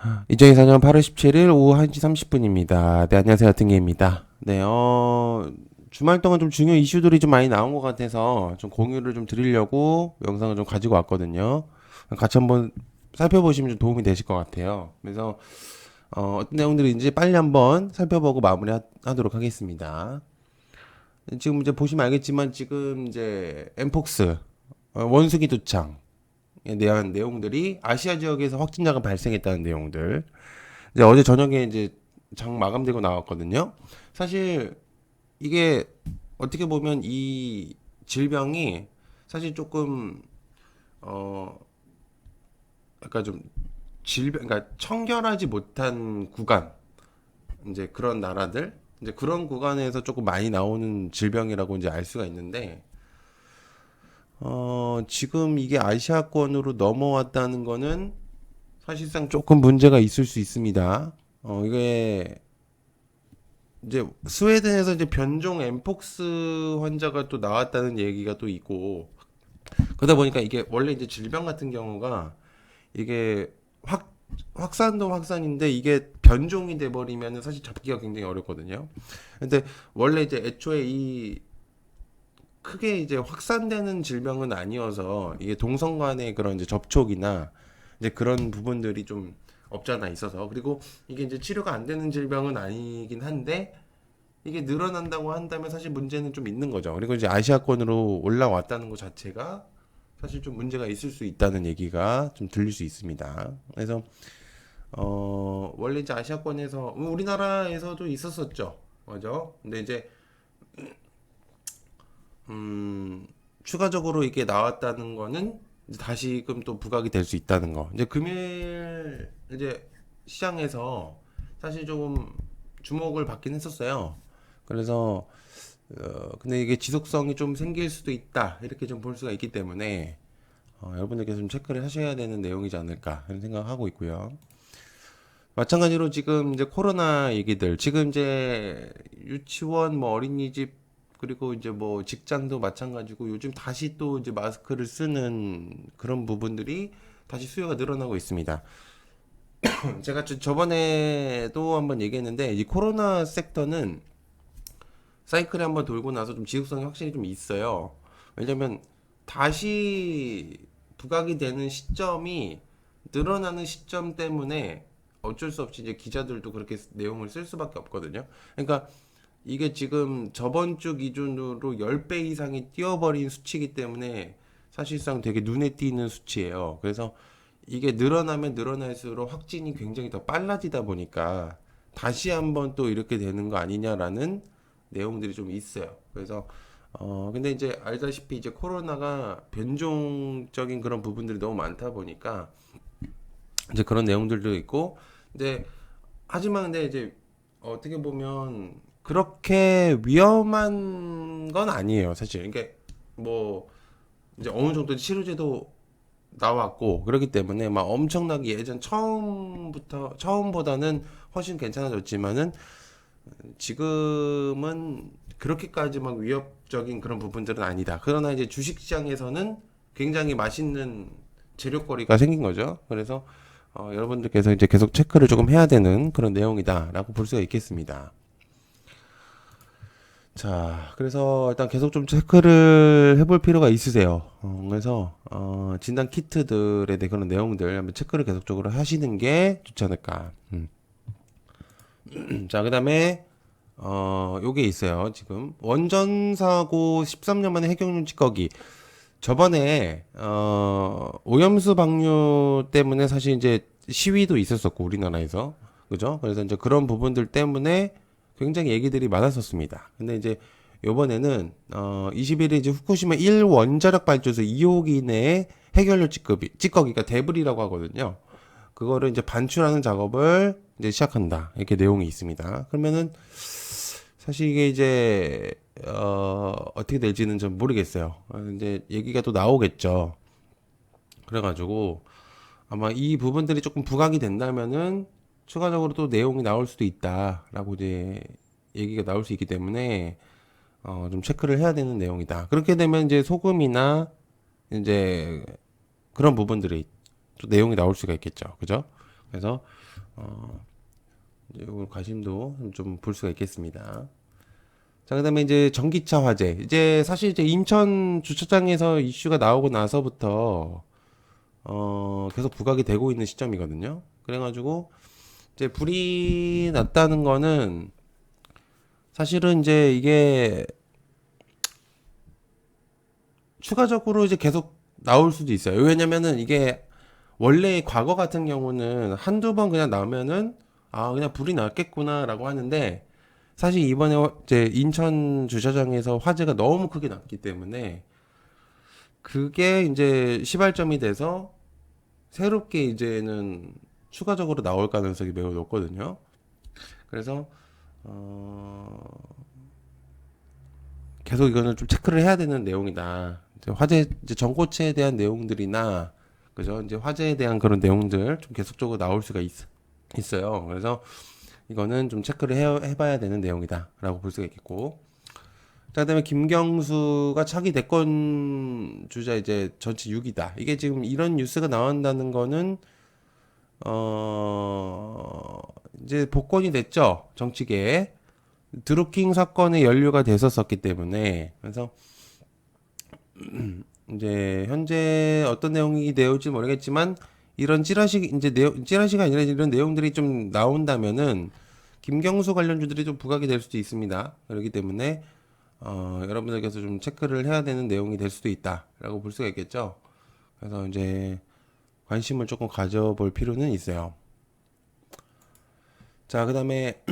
2024년 8월 17일 오후 1시 30분입니다. 네, 안녕하세요. 등계입니다. 네, 주말 동안 좀 중요한 이슈들이 좀 많이 나온 것 같아서 좀 공유를 좀 드리려고 영상을 좀 가지고 왔거든요. 같이 한번 살펴보시면 좀 도움이 되실 것 같아요. 그래서, 어떤 내용들인지 빨리 한번 살펴보고 마무리하도록 하겠습니다. 지금 이제 보시면 알겠지만 지금 이제 엠폭스, 원숭이 두창에 대한 내용들이 아시아 지역에서 확진자가 발생했다는 내용들. 이제 어제 저녁에 이제 장 마감되고 나왔거든요. 사실 이게 어떻게 보면 이 질병이 사실 조금 어 약간 좀 질병, 그러니까 청결하지 못한 구간, 이제 그런 나라들, 이제 그런 구간에서 조금 많이 나오는 질병이라고 이제 알 수가 있는데, 지금 이게 아시아권으로 넘어왔다는 거는 사실상 조금 문제가 있을 수 있습니다. 이게 이제 스웨덴에서 이제 변종 엠폭스 환자가 또 나왔다는 얘기가 또 있고, 그러다 보니까 이게 원래 이제 질병 같은 경우가 이게 확산도 확산인데 이게 변종이 돼 버리면은 사실 잡기가 굉장히 어렵거든요. 근데 원래 이제 애초에 이 크게 이제 확산되는 질병은 아니어서 이게 동성 간의 그런 이제 접촉이나 이제 그런 부분들이 좀 없잖아 있어서, 그리고 이게 이제 치료가 안 되는 질병은 아니긴 한데 이게 늘어난다고 한다면 사실 문제는 좀 있는 거죠. 그리고 이제 아시아권으로 올라왔다는 것 자체가 사실 좀 문제가 있을 수 있다는 얘기가 좀 들릴 수 있습니다. 그래서 원래 이제 아시아권에서 우리나라에서도 있었었죠. 맞아. 근데 이제 추가적으로 이게 나왔다는 거는 이제 다시금 또 부각이 될 수 있다는 거. 이제 금일 이제 시장에서 사실 조금 주목을 받긴 했었어요. 그래서 근데 이게 지속성이 좀 생길 수도 있다, 이렇게 좀 볼 수가 있기 때문에 여러분들께서 좀 체크를 하셔야 되는 내용이지 않을까 이런 생각하고 있고요. 마찬가지로 지금 이제 코로나 얘기들, 지금 이제 유치원, 뭐 어린이집, 그리고 이제 뭐 직장도 마찬가지고 요즘 다시 또 이제 마스크를 쓰는 그런 부분들이 다시 수요가 늘어나고 있습니다. 제가 저번에도 한번 얘기했는데 이 코로나 섹터는 사이클이 한번 돌고 나서 좀 지속성이 확실히 좀 있어요. 왜냐면 다시 부각이 되는 시점이 늘어나는 시점 때문에 어쩔 수 없이 이제 기자들도 그렇게 내용을 쓸 수밖에 없거든요. 그러니까 이게 지금 저번 주 기준으로 10배 이상이 뛰어버린 수치이기 때문에 사실상 되게 눈에 띄는 수치예요. 그래서 이게 늘어나면 늘어날수록 확진이 굉장히 더 빨라지다 보니까 다시 한번 또 이렇게 되는 거 아니냐라는 내용들이 좀 있어요. 그래서 근데 이제 알다시피 이제 코로나가 변종적인 그런 부분들이 너무 많다 보니까 이제 그런 내용들도 있고, 근데 하지만 근데 이제 어떻게 보면 그렇게 위험한 건 아니에요, 사실. 이게 뭐 이제 어느 정도 치료제도 나왔고 그렇기 때문에 막 엄청나게 예전 처음보다는 훨씬 괜찮아졌지만은 지금은 그렇게까지 막 위협적인 그런 부분들은 아니다. 그러나 이제 주식시장에서는 굉장히 맛있는 재료거리가 생긴 거죠. 그래서 여러분들께서 이제 계속 체크를 조금 해야 되는 그런 내용이다라고 볼 수가 있겠습니다. 자, 그래서 일단 계속 좀 체크를 해볼 필요가 있으세요. 그래서 진단 키트들에 대한 그런 내용들 한번 체크를 계속적으로 하시는 게 좋지 않을까. 자, 그다음에 요게 있어요. 지금 원전 사고 13년 만에 해경련 찌꺼기. 저번에 오염수 방류 때문에 사실 이제 시위도 있었었고 우리나라에서, 그죠? 그래서 이제 그런 부분들 때문에 굉장히 얘기들이 많았었습니다. 근데 이제 요번에는 21일 이제 후쿠시마 1원자력 발전소 2호기 내에 해결료 찌꺼기가 데브리라고 하거든요. 그거를 이제 반출하는 작업을 이제 시작한다, 이렇게 내용이 있습니다. 그러면은 사실 이게 이제 어떻게 될지는 좀 모르겠어요. 이제 얘기가 또 나오겠죠. 그래가지고 아마 이 부분들이 조금 부각이 된다면은 추가적으로 또 내용이 나올 수도 있다라고 이제 얘기가 나올 수 있기 때문에 좀 체크를 해야 되는 내용이다. 그렇게 되면 이제 소금이나 이제 그런 부분들이 또 내용이 나올 수가 있겠죠. 그죠? 그래서 이제 이걸 관심도 좀 볼 수가 있겠습니다. 자, 그다음에 이제 전기차 화재. 이제 사실 이제 인천 주차장에서 이슈가 나오고 나서부터 계속 부각이 되고 있는 시점이거든요. 그래가지고 이제 불이 났다는 거는 사실은 이제 이게 추가적으로 이제 계속 나올 수도 있어요. 왜냐면은 이게 원래 과거 같은 경우는 한두 번 그냥 나면은 아, 그냥 불이 났겠구나라고 하는데 사실 이번에 이제 인천 주차장에서 화재가 너무 크게 났기 때문에 그게 이제 시발점이 돼서 새롭게 이제는 추가적으로 나올 가능성이 매우 높거든요. 그래서 계속 이거는 좀 체크를 해야 되는 내용이다. 이제 화재 이제 전고체에 대한 내용들이나 그죠? 이제 화재에 대한 그런 내용들 좀 계속적으로 나올 수가 있어요. 그래서 이거는 좀 체크를 해봐야 되는 내용이다라고 볼 수가 있겠고. 자, 그다음에 김경수가 차기 대권 주자 이제 전체 6위다. 이게 지금 이런 뉴스가 나온다는 거는 어 이제 복권이 됐죠 정치계에. 드루킹 사건의 연루가 됐었기 때문에 그래서 이제 현재 어떤 내용이 되올지 모르겠지만 이런 찌라시 이제 찌라시가 아니라 이런 내용들이 좀 나온다면은 김경수 관련주들이 좀 부각이 될 수도 있습니다. 그렇기 때문에 여러분들께서 좀 체크를 해야 되는 내용이 될 수도 있다라고 볼 수가 있겠죠. 그래서 이제 관심을 조금 가져볼 필요는 있어요. 자, 그 다음에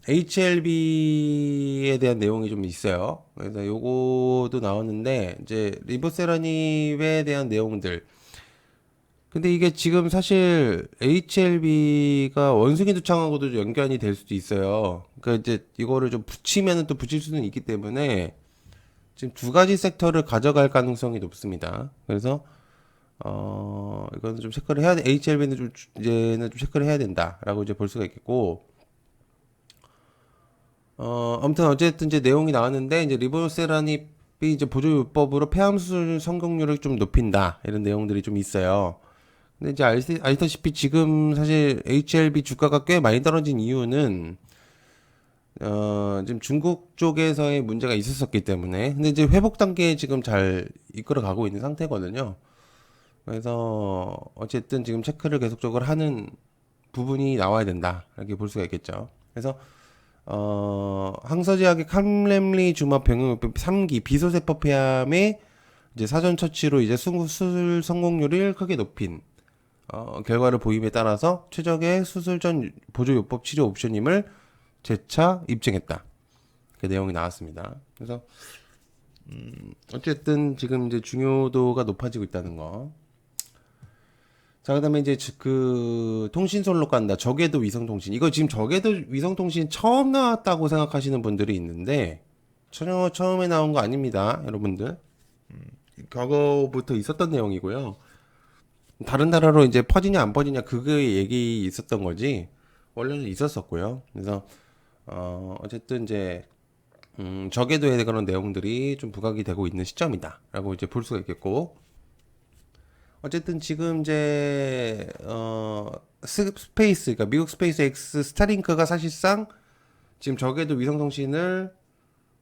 HLB에 대한 내용이 좀 있어요. 그래서 요거도 나왔는데, 이제 리보세라닙에 대한 내용들. 근데 이게 지금 사실 HLB가 원숭이 두창하고도 연관이 될 수도 있어요. 그러니까 이제 이거를 좀 붙이면은 또 붙일 수는 있기 때문에 지금 두 가지 섹터를 가져갈 가능성이 높습니다. 그래서 이거는 좀 체크를 해야 돼. HLB는 좀 이제는 좀 체크를 해야 된다라고 이제 볼 수가 있겠고. 아무튼 어쨌든 이제 내용이 나왔는데 이제 리보세라닙이 이제 보조요법으로 폐암수술 성공률을 좀 높인다 이런 내용들이 좀 있어요. 근데 이제 아시다시피 지금 사실 HLB 주가가 꽤 많이 떨어진 이유는 지금 중국 쪽에서의 문제가 있었었기 때문에 근데 이제 회복 단계에 지금 잘 이끌어 가고 있는 상태거든요. 그래서 어쨌든 지금 체크를 계속적으로 하는 부분이 나와야 된다 이렇게 볼 수가 있겠죠. 그래서 항서제약의 캄렘리 주마 병용요법 3기 비소세포 폐암의 이제 사전 처치로 이제 수술 성공률을 크게 높인 결과를 보임에 따라서 최적의 수술 전 보조요법 치료 옵션임을 재차 입증했다. 그 내용이 나왔습니다. 그래서 어쨌든 지금 이제 중요도가 높아지고 있다는 거. 자, 그다음에 이제 그 통신선로 간다. 저궤도 위성통신. 이거 지금 저궤도 위성통신 처음 나왔다고 생각하시는 분들이 있는데 전혀 처음에 나온 거 아닙니다, 여러분들. 과거부터 있었던 내용이고요. 다른 나라로 이제 퍼지냐 안 퍼지냐 그거의 얘기 있었던 거지. 원래는 있었었고요. 그래서 어쨌든 이제 저궤도에 그런 내용들이 좀 부각이 되고 있는 시점이다라고 이제 볼 수가 있겠고. 어쨌든 지금 이제 스페이스 그러니까 미국 스페이스 X 스타링크가 사실상 지금 저궤도 위성통신을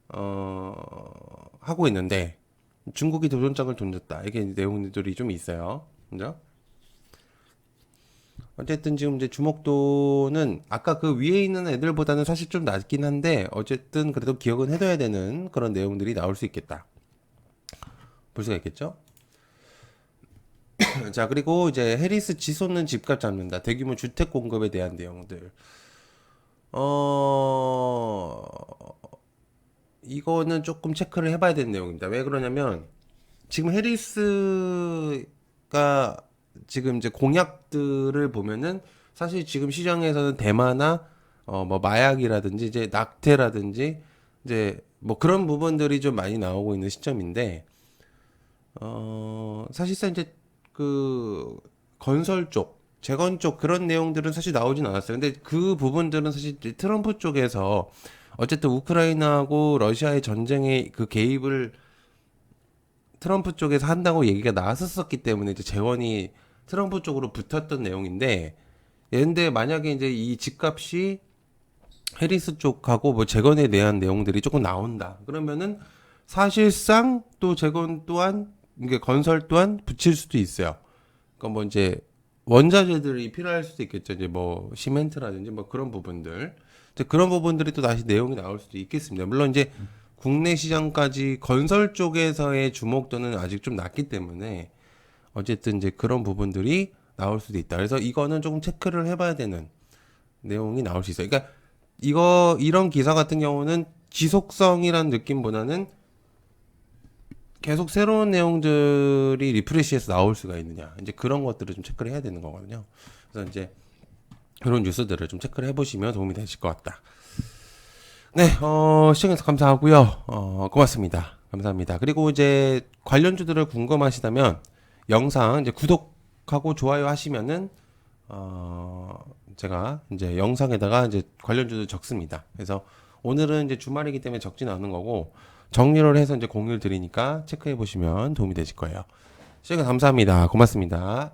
하고 있는데 중국이 도전장을 던졌다 이게 내용들이 좀 있어요. 그죠? 어쨌든 지금 이제 주목도는 아까 그 위에 있는 애들보다는 사실 좀 낮긴 한데 어쨌든 그래도 기억은 해둬야 되는 그런 내용들이 나올 수 있겠다. 볼 수가 있겠죠? 자, 그리고 이제 해리스 지솟는 집값 잡는다. 대규모 주택 공급에 대한 내용들. 어, 이거는 조금 체크를 해봐야 되는 내용입니다. 왜 그러냐면, 지금 해리스가 지금 이제 공약들을 보면은 사실 지금 시장에서는 대마나 뭐 마약이라든지 이제 낙태라든지 이제 뭐 그런 부분들이 좀 많이 나오고 있는 시점인데, 사실상 이제 그 건설 쪽, 재건 쪽 그런 내용들은 사실 나오진 않았어요. 근데 그 부분들은 사실 트럼프 쪽에서 어쨌든 우크라이나하고 러시아의 전쟁에 그 개입을 트럼프 쪽에서 한다고 얘기가 나왔었기 때문에 이제 재원이 트럼프 쪽으로 붙었던 내용인데 근데 만약에 이제 이 집값이 해리스 쪽하고 뭐 재건에 대한 내용들이 조금 나온다. 그러면은 사실상 또 재건 또한 이게 건설 또한 붙일 수도 있어요. 그러니까 뭐 이제 원자재들이 필요할 수도 있겠죠. 이제 뭐 시멘트라든지 뭐 그런 부분들. 이제 그런 부분들이 또 다시 내용이 나올 수도 있겠습니다. 물론 이제 국내 시장까지 건설 쪽에서의 주목도는 아직 좀 낮기 때문에 어쨌든 이제 그런 부분들이 나올 수도 있다. 그래서 이거는 조금 체크를 해봐야 되는 내용이 나올 수 있어요. 그러니까 이런 기사 같은 경우는 지속성이란 느낌보다는 계속 새로운 내용들이 리프레시해서 나올 수가 있느냐. 이제 그런 것들을 좀 체크를 해야 되는 거거든요. 그래서 이제 그런 뉴스들을 좀 체크를 해보시면 도움이 되실 것 같다. 네, 시청해주셔서 감사하고요. 고맙습니다. 감사합니다. 그리고 이제 관련주들을 궁금하시다면 영상 이제 구독하고 좋아요 하시면은 제가 이제 영상에다가 이제 관련주도 적습니다. 그래서 오늘은 이제 주말이기 때문에 적진 않은 거고 정리를 해서 이제 공유를 드리니까 체크해 보시면 도움이 되실 거예요. 시청해 감사합니다. 고맙습니다.